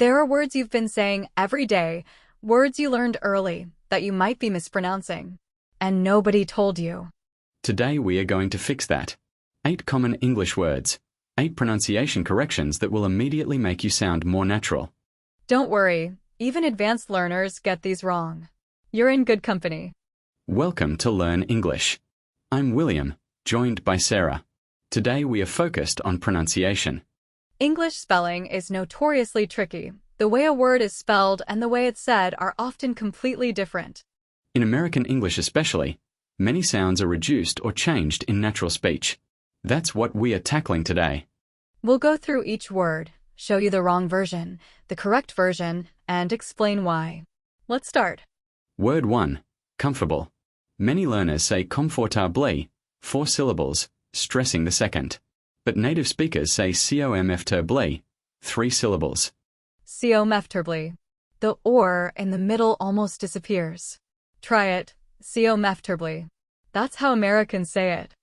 There are words you've been saying every day, words you learned early that you might be mispronouncing, and nobody told you. Today we are going to fix that. 8 common English words, 8 pronunciation corrections that will immediately make you sound more natural. Don't worry, even advanced learners get these wrong. You're in good company. Welcome to Learn English. I'm William, joined by Sarah. Today we are focused on pronunciation. English spelling is notoriously tricky. The way a word is spelled and the way it's said are often completely different. In American English especially, many sounds are reduced or changed in natural speech. That's what we are tackling today. We'll go through each word, show you the wrong version, the correct version, and explain why. Let's start. Word 1. Comfortable. Many learners say comfortably, 4 syllables, stressing the second. But native speakers say comfortably, 3 syllables. Comfortably. The or in the middle almost disappears. Try it, comfortably. That's how Americans say it.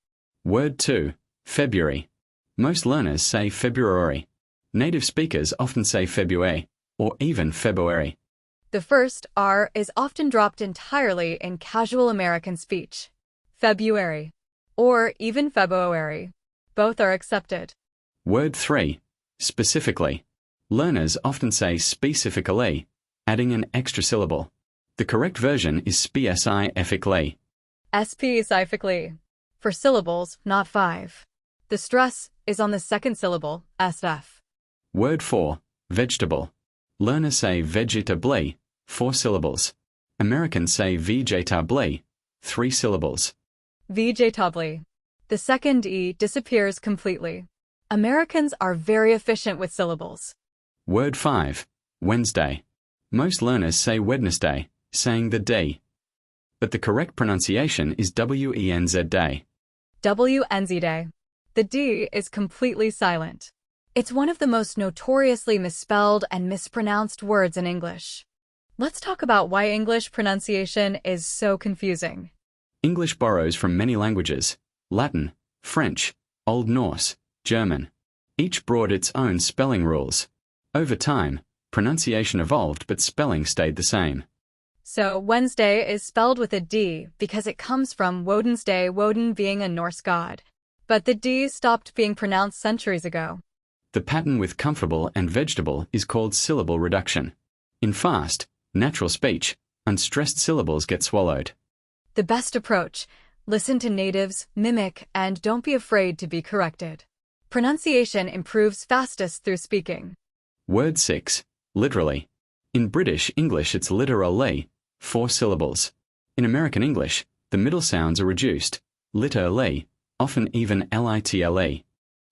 Word 2. February. Most learners say February. Native speakers often say February, or even February. The first R is often dropped entirely in casual American speech. February. Or even February. Both are accepted. Word 3. Specifically. Learners often say specifically, adding an extra syllable. The correct version is specifically. Specifically. For syllables, not 5. The stress is on the second syllable, SF. Word 4. Vegetable. Learners say vegetably, 4 syllables. Americans say vegetably, 3 syllables. Vegetably. The second E disappears completely. Americans are very efficient with syllables. Word 5. Wednesday. Most learners say Wednesday, saying the D. But the correct pronunciation is Wednesday. Wednesday. The D is completely silent. It's one of the most notoriously misspelled and mispronounced words in English. Let's talk about why English pronunciation is so confusing. English borrows from many languages: Latin, French, Old Norse, German. Each brought its own spelling rules. Over time, pronunciation evolved but spelling stayed the same. So Wednesday is spelled with a D because it comes from Woden's Woden being a Norse god. But the D stopped being pronounced centuries ago. The pattern with comfortable and vegetable is called syllable reduction. In fast, natural speech, unstressed syllables get swallowed. The best approach: listen to natives, mimic, and don't be afraid to be corrected. Pronunciation improves fastest through speaking. Word 6. Literally. In British English it's literally, 4 syllables. In American English, the middle sounds are reduced, literally, often even litle.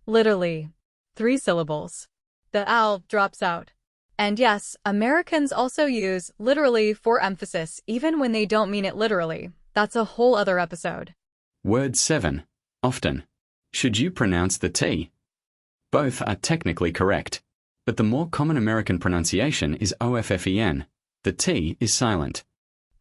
Literally. 3 syllables. The L drops out. And yes, Americans also use literally for emphasis even when they don't mean it literally. That's a whole other episode. Word 7. Often. Should you pronounce the T? Both are technically correct, but the more common American pronunciation is OFFEN. The T is silent.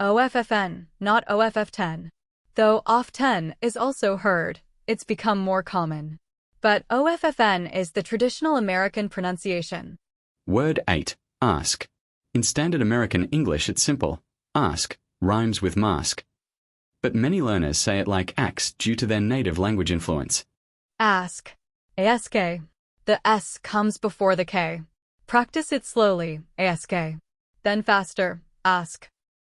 OFFN, not OFF10. Though OFF10 is also heard, it's become more common. But OFFN is the traditional American pronunciation. Word 8. Ask. In standard American English it's simple. Ask rhymes with mask. But many learners say it like axe due to their native language influence. Ask. ASK. The S comes before the K. Practice it slowly, ASK. Then faster, ask.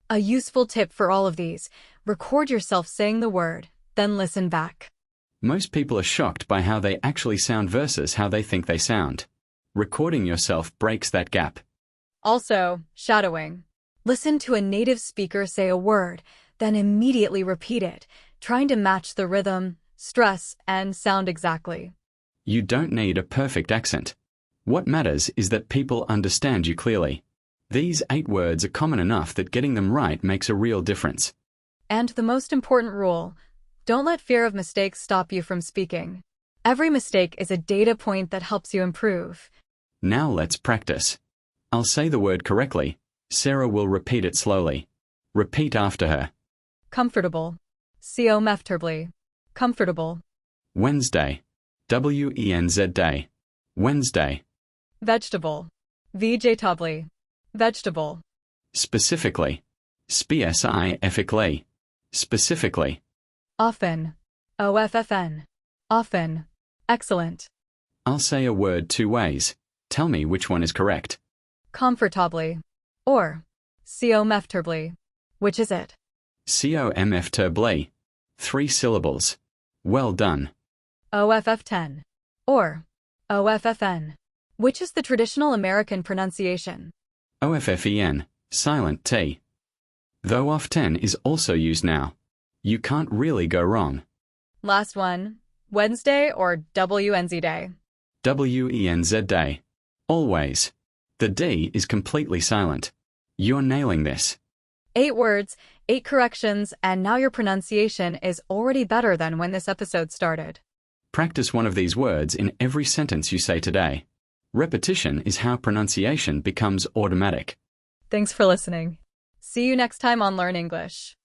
A useful tip for all of these: record yourself saying the word, then listen back. Most people are shocked by how they actually sound versus how they think they sound. Recording yourself breaks that gap. Also, shadowing. Listen to a native speaker say a word, then immediately repeat it, trying to match the rhythm, stress, and sound exactly. You don't need a perfect accent. What matters is that people understand you clearly. These 8 words are common enough that getting them right makes a real difference. And the most important rule: don't let fear of mistakes stop you from speaking. Every mistake is a data point that helps you improve. Now let's practice. I'll say the word correctly. Sarah will repeat it slowly. Repeat after her. Comfortable. Comfortably. Comfortable. Wednesday. Wednesday. Vegetable. Vegetably. Vegetable. Specifically. Specifically. Specifically. Often. Offen. Often. Excellent. I'll say a word two ways. Tell me which one is correct. Comfortably. Or. Comfortably. Which is it? Comfortably. 3 syllables. Well done. OFF10. Or. OFFN. Which is the traditional American pronunciation? OFFEN. Silent T. Though often is also used now. You can't really go wrong. Last one. Wednesday or WNZ day? WENZ day. Always. The D is completely silent. You're nailing this. 8 words, 8 corrections, and now your pronunciation is already better than when this episode started. Practice one of these words in every sentence you say today. Repetition is how pronunciation becomes automatic. Thanks for listening. See you next time on Learn English.